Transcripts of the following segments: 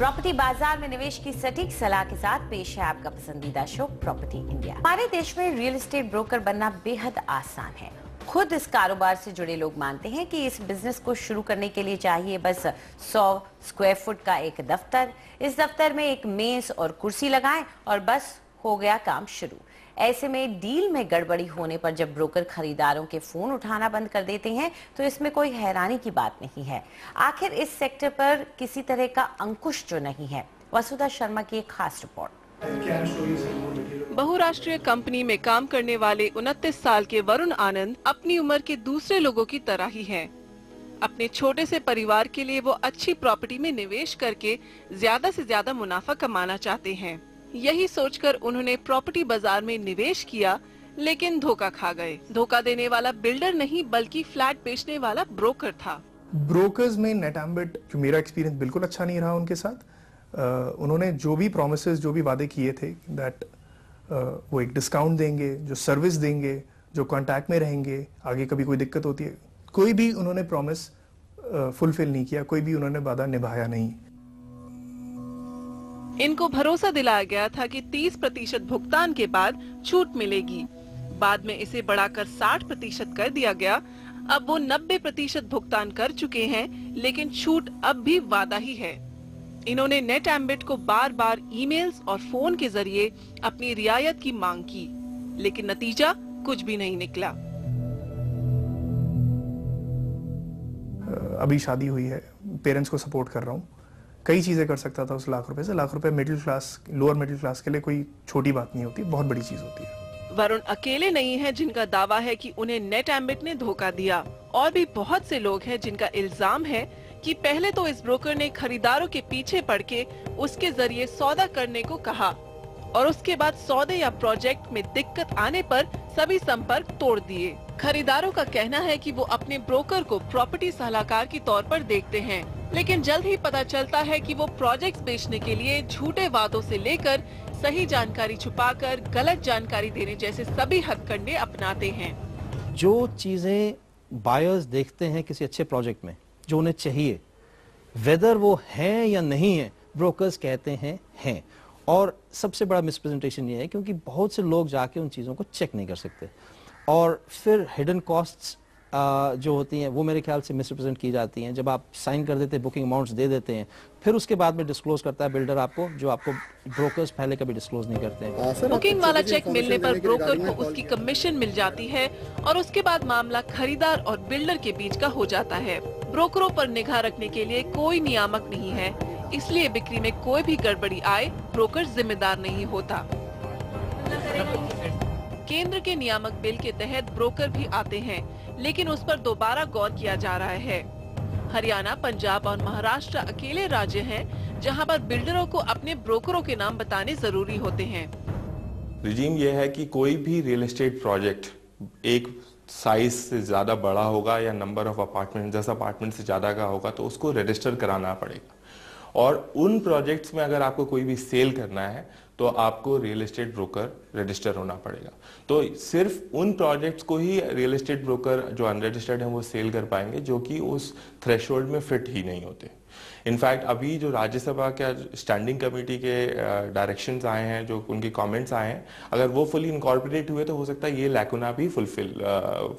Property बाजार में निवेश की सटीक सलाह के साथ पेश है आपका पसंदीदा शो प्रॉपर्टी इंडिया। हमारे देश में रियल एस्टेट ब्रोकर बनना बेहद आसान है। खुद इस कारोबार से जुड़े लोग मानते हैं कि इस बिजनेस को शुरू करने के लिए चाहिए बस 100 स्क्वायर फुट का एक दफ्तर। इस दफ्तर में एक मेज और कुर्सी लगाएं और बस हो गया काम शुरू। ऐसे में डील में गड़बड़ी होने पर जब ब्रोकर खरीदारों के फोन उठाना बंद कर देते हैं तो इसमें कोई हैरानी की बात नहीं है। आखिर इस सेक्टर पर किसी तरह का अंकुश जो नहीं है। वसुधा शर्मा की एक खास रिपोर्ट। बहुराष्ट्रीय कंपनी में काम करने वाले 29 साल के वरुण आनंद अपनी उम्र के दूसरे लोगों की तरह ही हैं। अपने छोटे से परिवार के लिए वो अच्छी प्रॉपर्टी में निवेश करके ज्यादा से ज्यादा मुनाफा कमाना चाहते हैं। यही सोचकर उन्होंने प्रॉपर्टी बाजार में निवेश किया, लेकिन धोखा खा गए। धोखा देने वाला बिल्डर नहीं बल्कि फ्लैट बेचने वाला ब्रोकर था। ब्रोकर्स में नेटएम्बिट, जो मेरा एक्सपीरियंस बिल्कुल अच्छा नहीं रहा उनके साथ। उन्होंने जो भी प्रॉमिसेस, जो भी वादे किए थे दैट वो एक डिस्काउंट देंगे, जो सर्विस देंगे, जो कांटेक्ट में रहेंगे, आगे कभी कोई दिक्कत होती है, कोई भी उन्होंने प्रॉमिस फुलफिल नहीं किया, कोई भी उन्होंने वादा निभाया नहीं। इनको भरोसा दिलाया गया था कि 30% भुगतान के बाद छूट मिलेगी। बाद में इसे बढ़ाकर 60% कर दिया गया। अब वो 90% भुगतान कर चुके हैं, लेकिन छूट अब भी वादा ही है। इन्होंने नेटएम्बिट को बार बार ईमेल्स और फोन के जरिए अपनी रियायत की मांग की, लेकिन नतीजा कुछ भी नहीं निकला। अभी शादी हुई है, पेरेंट्स को सपोर्ट कर रहा हूँ। कई चीजें कर सकता था उस लाख रुपए से। लाख रुपए middle class, lower middle class के लिए कोई छोटी बात नहीं होती, बहुत बड़ी चीज होती है। वरुण अकेले नहीं है जिनका दावा है कि उन्हें नेटएम्बिट ने धोखा दिया। और भी बहुत से लोग हैं जिनका इल्जाम है कि पहले तो इस ब्रोकर ने खरीदारों के पीछे पड़ के उसके जरिए सौदा करने को कहा और उसके बाद सौदे या प्रोजेक्ट में दिक्कत आने पर सभी संपर्क तोड़ दिए। खरीदारों का कहना है कि वो अपने ब्रोकर को प्रॉपर्टी सलाहकार के तौर पर देखते हैं, लेकिन जल्द ही पता चलता है कि वो प्रोजेक्ट्स बेचने के लिए झूठे वादों से लेकर सही जानकारी छुपाकर गलत जानकारी देने जैसे सभी हथकंडे अपनाते हैं। जो चीजें बायर्स देखते हैं किसी अच्छे प्रोजेक्ट में, जो उन्हें चाहिए, वेदर वो है या नहीं है, ब्रोकर्स कहते हैं। और सबसे बड़ा मिसप्रेजेंटेशन ये है क्योंकि बहुत से लोग जाके उन चीज़ों को चेक नहीं कर सकते और फिर हिडन कॉस्ट्स जो होती हैं वो मेरे ख्याल से मिसरिप्रेजेंट की जाती हैं। जब आप साइन कर देते हैं, बुकिंग अमाउंट्स दे देते हैं, फिर उसके बाद में डिस्क्लोज करता है बिल्डर आपको, जो आपको ब्रोकर्स पहले कभी डिस्क्लोज नहीं करते हैं। बुकिंग वाला चेक मिलने पर ब्रोकर को उसकी कमीशन मिल जाती है और उसके बाद मामला खरीदार और बिल्डर के बीच का हो जाता है। ब्रोकरों पर निगाह रखने के लिए कोई नियामक नहीं है, इसलिए बिक्री में कोई भी गड़बड़ी आए ब्रोकर जिम्मेदार नहीं होता। केंद्र के नियामक बिल के तहत ब्रोकर भी आते हैं, लेकिन उस पर दोबारा गौर किया जा रहा है। हरियाणा, पंजाब और महाराष्ट्र अकेले राज्य हैं जहां पर बिल्डरों को अपने ब्रोकरों के नाम बताने जरूरी होते हैं। रिजीम यह है कि कोई भी रियल एस्टेट प्रोजेक्ट एक साइज से ज्यादा बड़ा होगा या नंबर ऑफ अपार्टमेंट 10 अपार्टमेंट से ज्यादा का होगा तो उसको रजिस्टर कराना पड़ेगा। और उन प्रोजेक्ट्स में अगर आपको कोई भी सेल करना है तो आपको रियल एस्टेट ब्रोकर रजिस्टर होना पड़ेगा। तो सिर्फ उन प्रोजेक्ट्स को ही रियल एस्टेट ब्रोकर जो अनरजिस्टर्ड हैं वो सेल कर पाएंगे, जो कि उस थ्रेशोल्ड में फिट ही नहीं होते। इनफैक्ट अभी जो राज्यसभा के स्टैंडिंग कमेटी के डायरेक्शंस आए हैं, जो उनके कमेंट्स आए हैं, अगर वो फुली इनकॉर्पोरेट हुए तो हो सकता है ये लैकुना भी फुलफिल।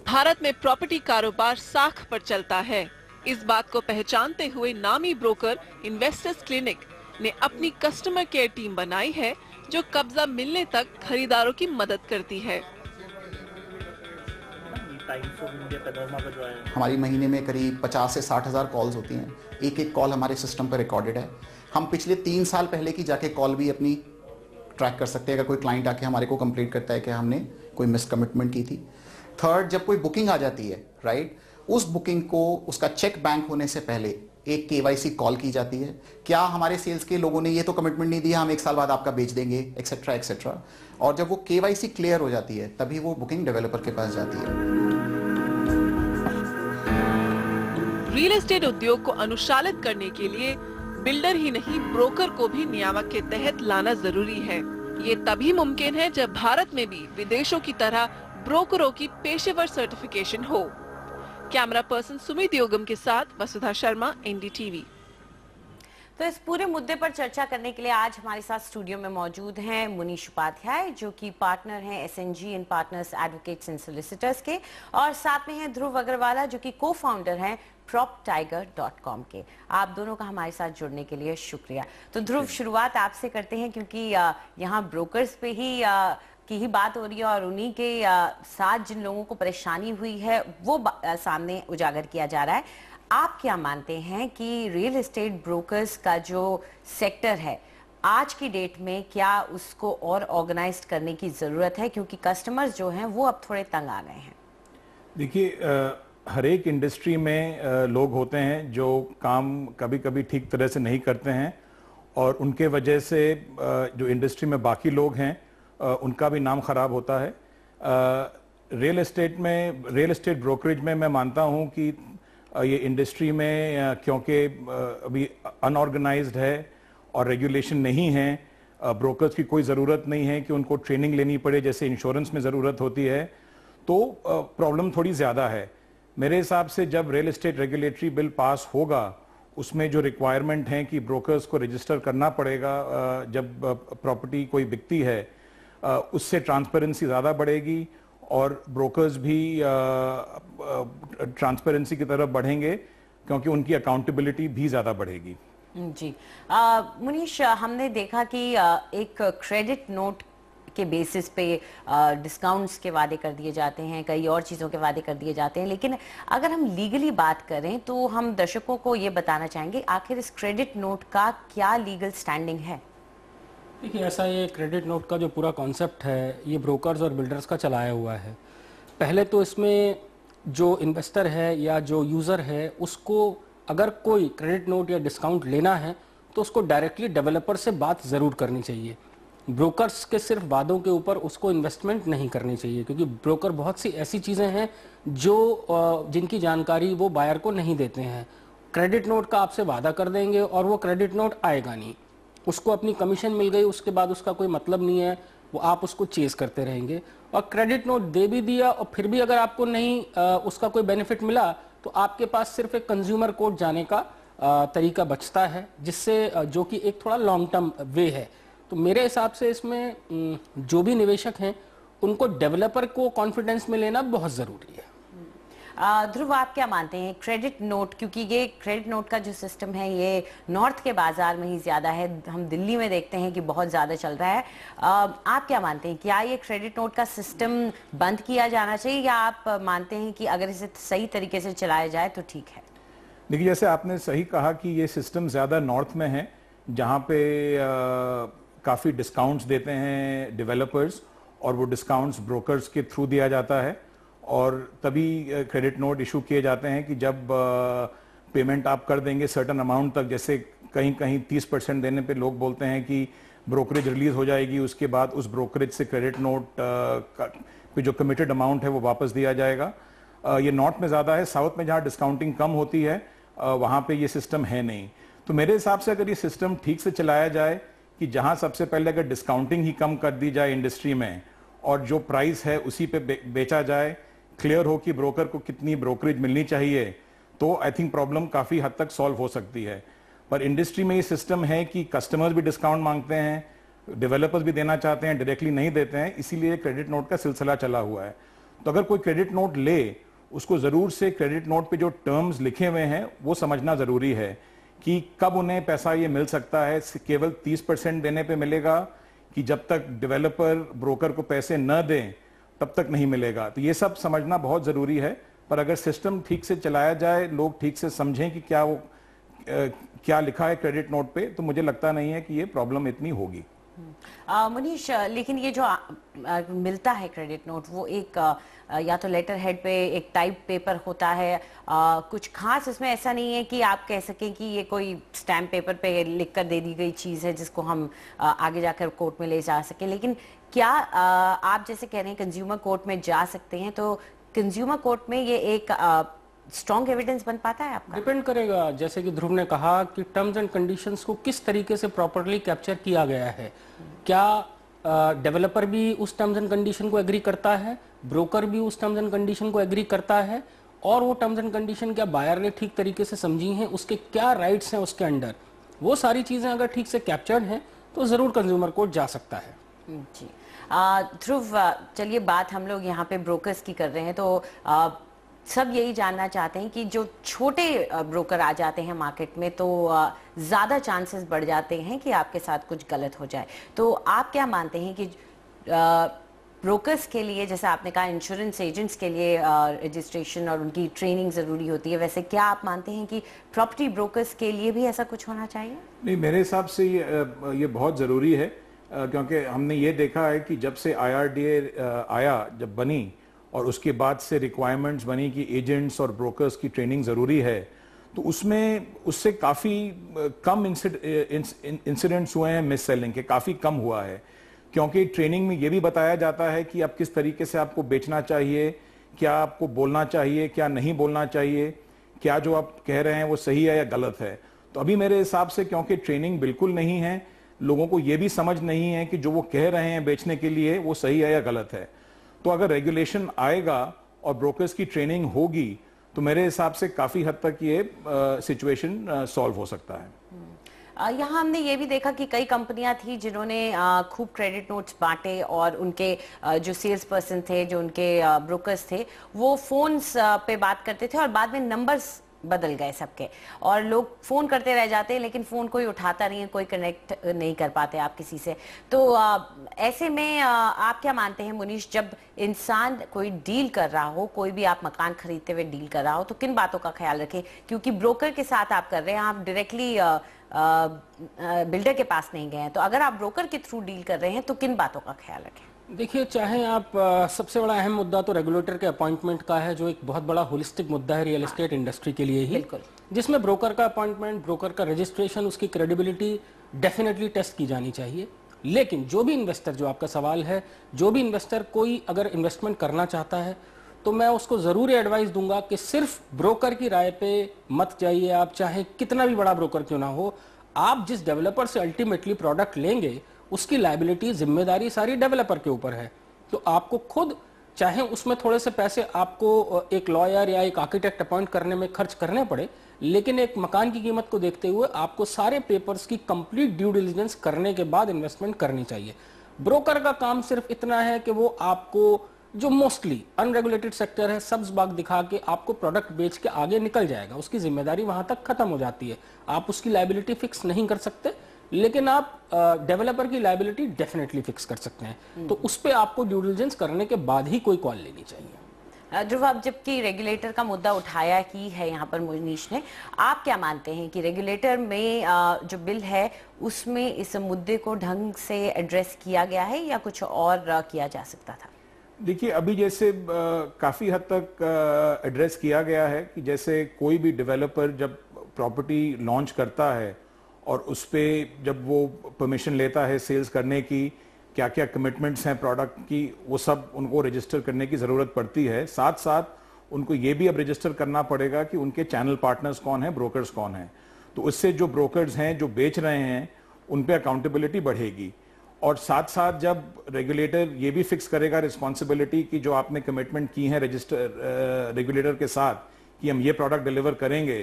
भारत में प्रॉपर्टी कारोबार साख पर चलता है। इस बात को पहचानते हुए नामी ब्रोकर इन्वेस्टर्स क्लिनिक ने अपनी कस्टमर केयर टीम बनाई है, जो कब्जा मिलने तक खरीदारों की मदद करती है। हमारी महीने में करीब 50 से 60 हज़ार कॉल्स होती हैं। एक एक कॉल हमारे सिस्टम पर रिकॉर्डेड है। हम पिछले 3 साल पहले की जाके कॉल भी अपनी ट्रैक कर सकते हैं अगर कोई क्लाइंट आके हमारे को कंप्लेंट करता है कि हमने कोई मिसकमिटमेंट की थी। थर्ड, जब कोई बुकिंग आ जाती है, राइट, उस बुकिंग को उसका चेक बैंक होने से पहले एक केवाईसी कॉल की जाती है। क्या हमारे सेल्स के लोगों ने ये तो कमिटमेंट नहीं दिया हम 1 साल बाद आपका बेच देंगे, एक्सेट्रा एक्सेट्रा। और जब वो केवाईसी क्लियर हो जाती है तभी वो बुकिंग डेवलपर के पास जाती है। रियल एस्टेट उद्योग को अनुशालित करने के लिए बिल्डर ही नहीं ब्रोकर को भी नियामक के तहत लाना जरूरी है। ये तभी मुमकिन है जब भारत में भी विदेशों की तरह ब्रोकरों की पेशेवर सर्टिफिकेशन हो। कैमरा पर्सन सुमित योगम के साथ वसुधा शर्मा, एनडीटीवी। तो इस पूरे मुद्दे पर चर्चा करने के लिए आज हमारे साथ स्टूडियो में मौजूद हैं मुनीश उपाध्याय, जो कि पार्टनर हैं SNG and partners advocates and solicitors के, और साथ में हैं ध्रुव अग्रवाला, जो कि को फाउंडर हैं proptiger.com के। आप दोनों का हमारे साथ जुड़ने के लिए शुक्रिया। तो ध्रुव, शुरुआत आपसे करते हैं, क्योंकि यहाँ ब्रोकर्स पे की ही बात हो रही है और उन्हीं के साथ जिन लोगों को परेशानी हुई है वो सामने उजागर किया जा रहा है। आप क्या मानते हैं कि रियल एस्टेट ब्रोकर्स का जो सेक्टर है आज की डेट में, क्या उसको और ऑर्गेनाइज्ड करने की जरूरत है, क्योंकि कस्टमर्स जो हैं वो अब थोड़े तंग आ गए हैं? देखिए, हर एक इंडस्ट्री में लोग होते हैं जो काम कभी कभी ठीक तरह से नहीं करते हैं और उनके वजह से जो इंडस्ट्री में बाकी लोग हैं उनका भी नाम खराब होता है। रियल एस्टेट ब्रोकरेज में मैं मानता हूं कि ये इंडस्ट्री में क्योंकि अभी अनऑर्गेनाइज्ड है और रेगुलेशन नहीं है, ब्रोकर्स की कोई ज़रूरत नहीं है कि उनको ट्रेनिंग लेनी पड़े जैसे इंश्योरेंस में ज़रूरत होती है, तो प्रॉब्लम थोड़ी ज़्यादा है। मेरे हिसाब से जब real estate regulatory bill pass होगा उसमें जो रिक्वायरमेंट है कि ब्रोकर्स को रजिस्टर करना पड़ेगा जब प्रॉपर्टी कोई बिकती है, उससे ट्रांसपेरेंसी ज़्यादा बढ़ेगी और ब्रोकर्स भी ट्रांसपेरेंसी की तरफ बढ़ेंगे क्योंकि उनकी अकाउंटेबिलिटी भी ज़्यादा बढ़ेगी। जी मुनीश, हमने देखा कि एक क्रेडिट नोट के बेसिस पे डिस्काउंट्स के वादे कर दिए जाते हैं, कई और चीज़ों के वादे कर दिए जाते हैं, लेकिन अगर हम लीगली बात करें तो हम दर्शकों को ये बताना चाहेंगे आखिर इस क्रेडिट नोट का क्या लीगल स्टैंडिंग है? देखिए, ऐसा ये क्रेडिट नोट का जो पूरा कॉन्सेप्ट है ये ब्रोकर्स और बिल्डर्स का चलाया हुआ है। पहले तो इसमें जो इन्वेस्टर है या जो यूज़र है उसको अगर कोई क्रेडिट नोट या डिस्काउंट लेना है तो उसको डायरेक्टली डेवलपर से बात ज़रूर करनी चाहिए। ब्रोकर्स के सिर्फ वादों के ऊपर उसको इन्वेस्टमेंट नहीं करनी चाहिए, क्योंकि ब्रोकर बहुत सी ऐसी चीज़ें हैं जो जिनकी जानकारी वो बायर को नहीं देते हैं। क्रेडिट नोट का आपसे वादा कर देंगे और वो क्रेडिट नोट आएगा नहीं, उसको अपनी कमीशन मिल गई, उसके बाद उसका कोई मतलब नहीं है, वो आप उसको चेज करते रहेंगे। और क्रेडिट नोट दे भी दिया और फिर भी अगर आपको नहीं उसका कोई बेनिफिट मिला तो आपके पास सिर्फ एक कंज्यूमर कोर्ट जाने का तरीका बचता है, जिससे जो कि एक थोड़ा लॉन्ग टर्म वे है। तो मेरे हिसाब से इसमें जो भी निवेशक हैं उनको डेवलपर को कॉन्फिडेंस में लेना बहुत ज़रूरी है। ध्रुव, आप क्या मानते हैं क्रेडिट नोट, क्योंकि ये क्रेडिट नोट का जो सिस्टम है ये नॉर्थ के बाजार में ही ज्यादा है, हम दिल्ली में देखते हैं कि बहुत ज्यादा चल रहा है, आप क्या मानते हैं क्या ये क्रेडिट नोट का सिस्टम बंद किया जाना चाहिए, या आप मानते हैं कि अगर इसे सही तरीके से चलाया जाए तो ठीक है? देखिए, जैसे आपने सही कहा कि ये सिस्टम ज़्यादा नॉर्थ में है जहाँ पे काफ़ी डिस्काउंट्स देते हैं डेवलपर्स और वो डिस्काउंट्स ब्रोकर्स के थ्रू दिया जाता है और तभी क्रेडिट नोट इशू किए जाते हैं कि जब पेमेंट आप कर देंगे सर्टन अमाउंट तक, जैसे कहीं कहीं 30% देने पे लोग बोलते हैं कि ब्रोकरेज रिलीज हो जाएगी, उसके बाद उस ब्रोकरेज से क्रेडिट नोट पे जो कमिटेड अमाउंट है वो वापस दिया जाएगा। ये नॉर्थ में ज़्यादा है, साउथ में जहाँ डिस्काउंटिंग कम होती है वहाँ पे ये सिस्टम है नहीं। तो मेरे हिसाब से अगर ये सिस्टम ठीक से चलाया जाए कि जहाँ सबसे पहले अगर डिस्काउंटिंग ही कम कर दी जाए इंडस्ट्री में और जो प्राइस है उसी पे बेचा जाए, क्लियर हो कि ब्रोकर को कितनी ब्रोकरेज मिलनी चाहिए, तो आई थिंक प्रॉब्लम काफ़ी हद तक सॉल्व हो सकती है। पर इंडस्ट्री में ये सिस्टम है कि कस्टमर्स भी डिस्काउंट मांगते हैं, डेवलपर्स भी देना चाहते हैं, डायरेक्टली नहीं देते हैं, इसीलिए क्रेडिट नोट का सिलसिला चला हुआ है। तो अगर कोई क्रेडिट नोट ले उसको ज़रूर से क्रेडिट नोट पे जो टर्म्स लिखे हुए हैं वो समझना ज़रूरी है कि कब उन्हें पैसा ये मिल सकता है, केवल 30% देने पे मिलेगा कि जब तक डेवलपर ब्रोकर को पैसे न दें तब तक नहीं मिलेगा। तो ये सब समझना बहुत ज़रूरी है। पर अगर सिस्टम ठीक से चलाया जाए, लोग ठीक से समझें कि क्या लिखा है क्रेडिट नोट पे, तो मुझे लगता नहीं है कि ये प्रॉब्लम इतनी होगी। मुनीश, लेकिन ये जो मिलता है क्रेडिट नोट वो एक या तो लेटर हेड पे एक टाइप पेपर होता है, कुछ खास इसमें ऐसा नहीं है कि आप कह सकें कि ये कोई स्टैम्प पेपर पे लिख कर दे दी गई चीज़ है जिसको हम आगे जाकर कोर्ट में ले जा सकें। लेकिन क्या आप जैसे कह रहे हैं कंज्यूमर कोर्ट में जा सकते हैं, तो कंज्यूमर कोर्ट में ये एक स्ट्रॉन्ग एविडेंस बन पाता है आपका? डिपेंड करेगा, जैसे कि ध्रुव ने कहा कि टर्म्स एंड कंडीशंस को किस तरीके से प्रॉपर्ली कैप्चर किया गया है। क्या डेवलपर भी उस टर्म्स एंड कंडीशन को एग्री करता है, ब्रोकर भी उस टर्म्स एंड कंडीशन को एग्री करता है, और वो टर्म्स एंड कंडीशन क्या बायर ने ठीक तरीके से समझी हैं, उसके क्या राइट्स हैं उसके अंडर। वो सारी चीज़ें अगर ठीक से कैप्चर्ड हैं तो ज़रूर कंज्यूमर कोर्ट जा सकता है। जी ध्रुव, चलिए बात हम लोग यहाँ पे ब्रोकर्स की कर रहे हैं, तो सब यही जानना चाहते हैं कि जो छोटे ब्रोकर आ जाते हैं मार्केट में तो ज़्यादा चांसेस बढ़ जाते हैं कि आपके साथ कुछ गलत हो जाए। तो आप क्या मानते हैं कि ब्रोकर्स के लिए, जैसे आपने कहा इंश्योरेंस एजेंट्स के लिए रजिस्ट्रेशन और उनकी ट्रेनिंग ज़रूरी होती है, वैसे क्या आप मानते हैं कि प्रॉपर्टी ब्रोकर्स के लिए भी ऐसा कुछ होना चाहिए? नहीं, मेरे हिसाब से ये बहुत ज़रूरी है, क्योंकि हमने ये देखा है कि जब से IRDA जब बनी और उसके बाद से रिक्वायरमेंट्स बनी कि एजेंट्स और ब्रोकर्स की ट्रेनिंग ज़रूरी है, तो उससे काफ़ी कम इंसिडेंट्स हुए हैं मिस सेलिंग के, काफ़ी कम हुआ है, क्योंकि ट्रेनिंग में ये भी बताया जाता है कि आप किस तरीके से आपको बेचना चाहिए, क्या आपको बोलना चाहिए, क्या नहीं बोलना चाहिए, क्या जो आप कह रहे हैं वो सही है या गलत है। तो अभी मेरे हिसाब से क्योंकि ट्रेनिंग बिल्कुल नहीं है, लोगों को ये भी समझ नहीं है कि जो वो कह रहे हैं बेचने के लिए वो सही है या गलत है। तो अगर रेगुलेशन आएगा और ब्रोकर्स की ट्रेनिंग होगी तो मेरे हिसाब से काफ़ी हद तक ये सिचुएशन सॉल्व हो सकता है। यहाँ हमने ये भी देखा कि कई कंपनियां थी जिन्होंने खूब क्रेडिट नोट्स बांटे और उनके जो सेल्स पर्सन थे, जो उनके ब्रोकर्स थे, वो फोन्स पे बात करते थे और बाद में नंबर्स बदल गए सबके और लोग फोन करते रह जाते हैं लेकिन फोन कोई उठाता नहीं है, कोई कनेक्ट नहीं कर पाते आप किसी से। तो ऐसे में आप क्या मानते हैं मुनीश, जब इंसान कोई डील कर रहा हो, कोई भी आप मकान खरीदते हुए डील कर रहा हो, तो किन बातों का ख्याल रखें? क्योंकि ब्रोकर के साथ आप कर रहे हैं, आप डायरेक्टली बिल्डर के पास नहीं गए हैं, तो अगर आप ब्रोकर के थ्रू डील कर रहे हैं तो किन बातों का ख्याल रखें? देखिए, चाहे आप सबसे बड़ा अहम मुद्दा तो रेगुलेटर के अपॉइंटमेंट का है, जो एक बहुत बड़ा होलिस्टिक मुद्दा है रियल एस्टेट इंडस्ट्री के लिए ही, जिसमें ब्रोकर का अपॉइंटमेंट, ब्रोकर का रजिस्ट्रेशन, उसकी क्रेडिबिलिटी डेफिनेटली टेस्ट की जानी चाहिए। लेकिन जो भी इन्वेस्टर, जो आपका सवाल है, जो भी इन्वेस्टर कोई अगर इन्वेस्टमेंट करना चाहता है तो मैं उसको ज़रूर एडवाइस दूंगा कि सिर्फ ब्रोकर की राय पे मत जाइए। आप चाहे कितना भी बड़ा ब्रोकर क्यों ना हो, आप जिस डेवलपर से अल्टीमेटली प्रोडक्ट लेंगे उसकी लायबिलिटी, जिम्मेदारी सारी डेवलपर के ऊपर है। तो आपको खुद, चाहे उसमें थोड़े से पैसे आपको एक लॉयर या एक आर्किटेक्ट अपॉइंट करने में खर्च करने पड़े, लेकिन एक मकान की कीमत को देखते हुए आपको सारे पेपर्स की कंप्लीट ड्यू डिलिजेंस करने के बाद इन्वेस्टमेंट करनी चाहिए। ब्रोकर का काम सिर्फ इतना है कि वो आपको, जो मोस्टली अनरेगुलेटेड सेक्टर है, सब्ज बाग दिखा के आपको प्रोडक्ट बेच के आगे निकल जाएगा, उसकी जिम्मेदारी वहां तक खत्म हो जाती है। आप उसकी लायबिलिटी फिक्स नहीं कर सकते, लेकिन आप डेवलपर की लायबिलिटी डेफिनेटली फिक्स कर सकते हैं। तो उस पे आपको ड्यू डिलिजेंस करने के बाद ही कोई कॉल लेनी चाहिए। ध्रुव, आप जबकि रेगुलेटर का मुद्दा उठाया ही है यहाँ पर मुनीश ने, आप क्या मानते हैं कि रेगुलेटर में जो बिल है उसमें इस मुद्दे को ढंग से एड्रेस किया गया है या कुछ और किया जा सकता था? देखिए, अभी जैसे काफ़ी हद तक एड्रेस किया गया है कि जैसे कोई भी डेवलपर जब प्रॉपर्टी लॉन्च करता है और उस पर जब वो परमिशन लेता है सेल्स करने की, क्या क्या कमिटमेंट्स हैं प्रोडक्ट की, वो सब उनको रजिस्टर करने की ज़रूरत पड़ती है। साथ साथ उनको ये भी अब रजिस्टर करना पड़ेगा कि उनके चैनल पार्टनर्स कौन हैं, ब्रोकर्स कौन हैं। तो उससे जो ब्रोकर्स हैं जो बेच रहे हैं उन पे अकाउंटेबिलिटी बढ़ेगी। और साथ साथ जब रेगुलेटर ये भी फिक्स करेगा रिस्पॉन्सिबिलिटी की जो आपने कमिटमेंट की है रेगुलेटर के साथ कि हम ये प्रोडक्ट डिलीवर करेंगे,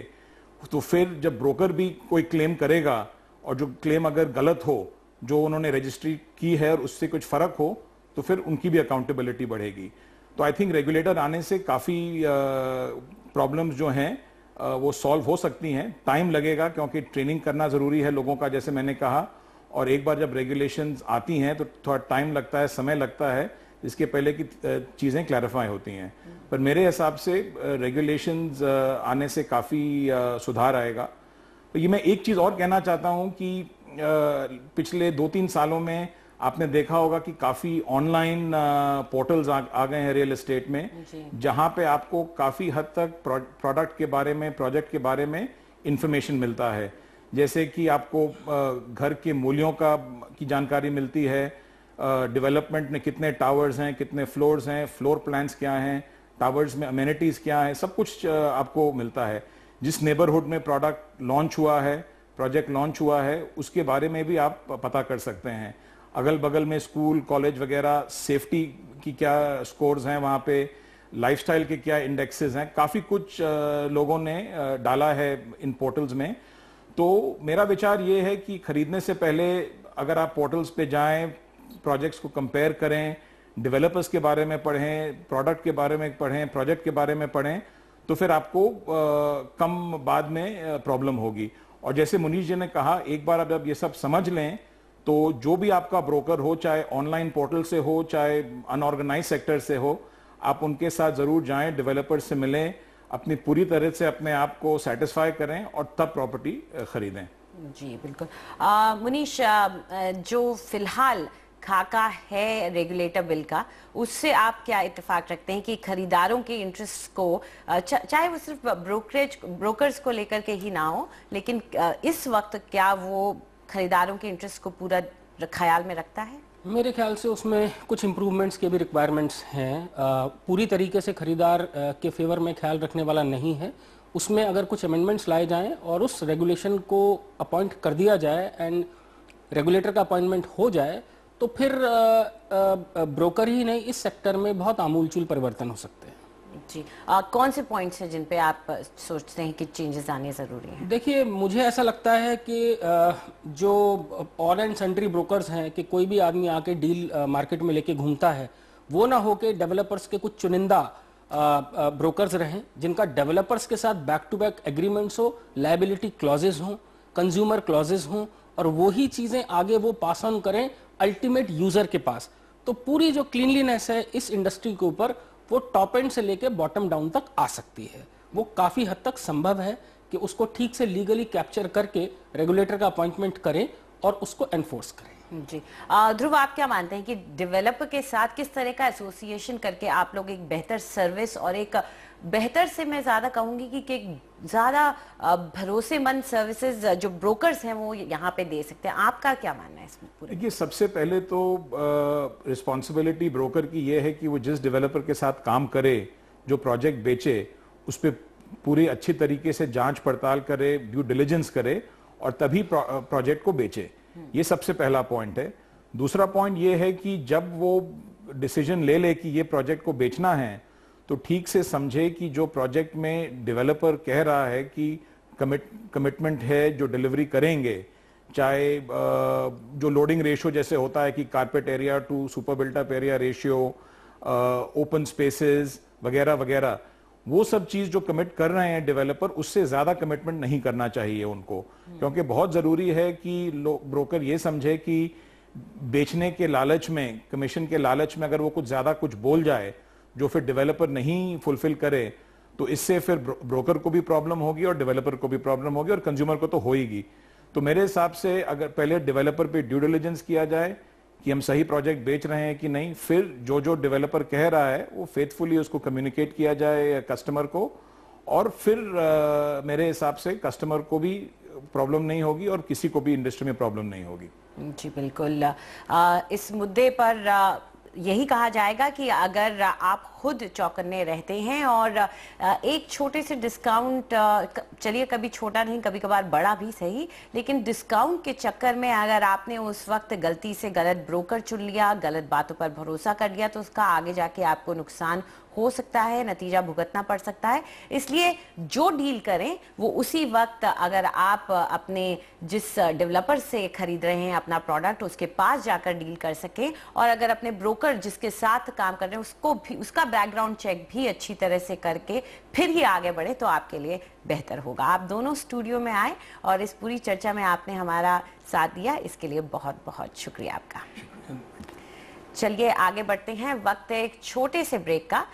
तो फिर जब ब्रोकर भी कोई क्लेम करेगा और जो क्लेम अगर गलत हो, जो उन्होंने रजिस्ट्री की है और उससे कुछ फर्क हो, तो फिर उनकी भी अकाउंटेबिलिटी बढ़ेगी। तो आई थिंक रेगुलेटर आने से काफ़ी प्रॉब्लम्स जो हैं वो सॉल्व हो सकती हैं। टाइम लगेगा क्योंकि ट्रेनिंग करना ज़रूरी है लोगों का, जैसे मैंने कहा, और एक बार जब रेगुलेशंस आती हैं तो थोड़ा टाइम लगता है, समय लगता है, इसके पहले की चीज़ें क्लैरिफाई होती हैं। पर मेरे हिसाब से रेगुलेशंस आने से काफ़ी सुधार आएगा। तो ये मैं एक चीज़ और कहना चाहता हूँ कि पिछले 2-3 सालों में आपने देखा होगा कि काफ़ी ऑनलाइन पोर्टल्स आ गए हैं रियल एस्टेट में, जहाँ पे आपको काफ़ी हद तक प्रोडक्ट के बारे में, प्रोजेक्ट के बारे में इंफॉर्मेशन मिलता है। जैसे कि आपको घर के मूल्यों की जानकारी मिलती है, डेवलपमेंट में कितने टावर्स हैं, कितने फ्लोर्स हैं, फ्लोर प्लान्स क्या हैं, टावर्स में अमेनिटीज़ क्या हैं, सब कुछ आपको मिलता है। जिस नेबरहुड में प्रोडक्ट लॉन्च हुआ है, प्रोजेक्ट लॉन्च हुआ है, उसके बारे में भी आप पता कर सकते हैं। अगल बगल में स्कूल, कॉलेज वगैरह, सेफ्टी की क्या स्कोर्स हैं वहाँ पे, लाइफस्टाइल के क्या इंडेक्सेस हैं, काफ़ी कुछ लोगों ने डाला है इन पोर्टल्स में। तो मेरा विचार ये है कि खरीदने से पहले अगर आप पोर्टल्स पे जाएं, प्रोजेक्ट्स को कंपेयर करें, डेवलपर्स के बारे में पढ़ें, प्रोडक्ट के बारे में पढ़ें, प्रोजेक्ट के बारे में पढ़ें, तो फिर आपको कम बाद में प्रॉब्लम होगी। और जैसे मुनीश जी ने कहा, एक बार अब ये सब समझ लें तो जो भी आपका ब्रोकर हो, चाहे ऑनलाइन पोर्टल से हो, चाहे अनऑर्गेनाइज सेक्टर से हो, आप उनके साथ जरूर जाएं, डेवलपर से मिलें, अपनी पूरी तरह से अपने आप को सेटिस्फाई करें और तब प्रॉपर्टी खरीदें। जी बिल्कुल। मुनीश, जो फिलहाल खाका है रेगुलेटर बिल का, उससे आप क्या इत्तेफाक रखते हैं कि खरीदारों के इंटरेस्ट को, चाहे वो सिर्फ ब्रोकर्स को लेकर के ही ना हो, लेकिन इस वक्त क्या वो खरीदारों के इंटरेस्ट को पूरा ख्याल में रखता है? मेरे ख्याल से उसमें कुछ इम्प्रूवमेंट्स के भी रिक्वायरमेंट्स हैं। पूरी तरीके से खरीदार के फेवर में ख्याल रखने वाला नहीं है। उसमें अगर कुछ अमेंडमेंट्स लाए जाएं और उस रेगुलेशन को अपॉइंट कर दिया जाए एंड रेगुलेटर का अपॉइंटमेंट हो जाए, तो फिर ब्रोकर ही नहीं, इस सेक्टर में बहुत आमूलचूल परिवर्तन हो सकते हैं। जी, कौन से पॉइंट्स हैं जिन पे आप सोचते हैं कि चेंजेस आने जरूरी हैं? देखिए, मुझे ऐसा लगता है कि जो ऑल एंड सन्ड्री ब्रोकर्स हैं, कि कोई भी आदमी आके डील मार्केट में लेके घूमता है, वो ना हो के डेवलपर्स के कुछ चुनिंदा ब्रोकर्स रहें, जिनका डेवलपर्स के साथ बैक टू बैक एग्रीमेंट्स हो, लायबिलिटी क्लॉजेज हों, कंज्यूमर क्लॉजेज हों, और वही चीजें आगे वो पास ऑन करें अल्टीमेट यूजर के पास। तो पूरी जो क्लीनलीनेस है इस इंडस्ट्री के ऊपर, वो टॉप एंड से लेके बॉटम डाउन तक आ सकती है। वो काफी हद तक संभव है कि उसको ठीक से लीगली कैप्चर करके रेगुलेटर का अपॉइंटमेंट करें और उसको एनफोर्स करें। जी, ध्रुव, आप क्या मानते हैं कि डेवलपर के साथ किस तरह का एसोसिएशन करके आप लोग एक बेहतर सर्विस और एक बेहतर से, मैं ज्यादा कहूंगी कि एक ज्यादा भरोसेमंद सर्विसेज जो ब्रोकर्स हैं वो यहाँ पे दे सकते हैं? आपका क्या मानना है इसमें पूरे? देखिए, सबसे पहले तो रिस्पॉन्सिबिलिटी ब्रोकर की यह है कि वो जिस डेवलपर के साथ काम करे, जो प्रोजेक्ट बेचे, उस पर पूरी अच्छी तरीके से जांच पड़ताल करे, ड्यू डिलिजेंस करे और तभी प्रोजेक्ट को बेचे। ये सबसे पहला पॉइंट है। दूसरा पॉइंट ये है कि जब वो डिसीजन ले ले कि ये प्रोजेक्ट को बेचना है, तो ठीक से समझे कि जो प्रोजेक्ट में डेवलपर कह रहा है कि कमिटमेंट है, जो डिलीवरी करेंगे, चाहे जो लोडिंग रेशियो जैसे होता है कि carpet area to super built up area ratio, open spaces वगैरह वगैरह, वो सब चीज जो कमिट कर रहे हैं डेवलपर, उससे ज्यादा कमिटमेंट नहीं करना चाहिए उनको। क्योंकि बहुत जरूरी है कि ब्रोकर ये समझे कि बेचने के लालच में, कमीशन के लालच में अगर वो कुछ ज्यादा कुछ बोल जाए जो फिर डेवलपर नहीं फुलफिल करे, तो इससे फिर ब्रोकर को भी प्रॉब्लम होगी और डेवलपर को भी प्रॉब्लम होगी और कंज्यूमर को तो होगी। तो मेरे हिसाब से अगर पहले डेवलपर पे ड्यू डिलिजेंस किया जाए कि हम सही प्रोजेक्ट बेच रहे हैं कि नहीं, फिर जो जो डेवलपर कह रहा है वो फेथफुली उसको कम्युनिकेट किया जाए कस्टमर को, और फिर मेरे हिसाब से कस्टमर को भी प्रॉब्लम नहीं होगी और किसी को भी इंडस्ट्री में प्रॉब्लम नहीं होगी। जी बिल्कुल। इस मुद्दे पर यही कहा जाएगा कि अगर आप खुद चौकन्ने रहते हैं और एक छोटे से डिस्काउंट, चलिए कभी छोटा नहीं कभी कभार बड़ा भी सही, लेकिन डिस्काउंट के चक्कर में अगर आपने उस वक्त गलती से गलत ब्रोकर चुन लिया, गलत बातों पर भरोसा कर लिया, तो उसका आगे जाके आपको नुकसान हो सकता है, नतीजा भुगतना पड़ सकता है। इसलिए जो डील करें वो उसी वक्त, अगर आप अपने जिस डेवलपर से खरीद रहे हैं अपना प्रोडक्ट, उसके पास जाकर डील कर सकें, और अगर अपने ब्रोकर जिसके साथ काम कर रहे हैं उसको भी, उसका बैकग्राउंड चेक भी अच्छी तरह से करके फिर ही आगे बढ़े, तो आपके लिए बेहतर होगा। आप दोनों स्टूडियो में आए और इस पूरी चर्चा में आपने हमारा साथ दिया, इसके लिए बहुत बहुत शुक्रिया आपका। चलिए आगे बढ़ते हैं, वक्त है एक छोटे से ब्रेक का।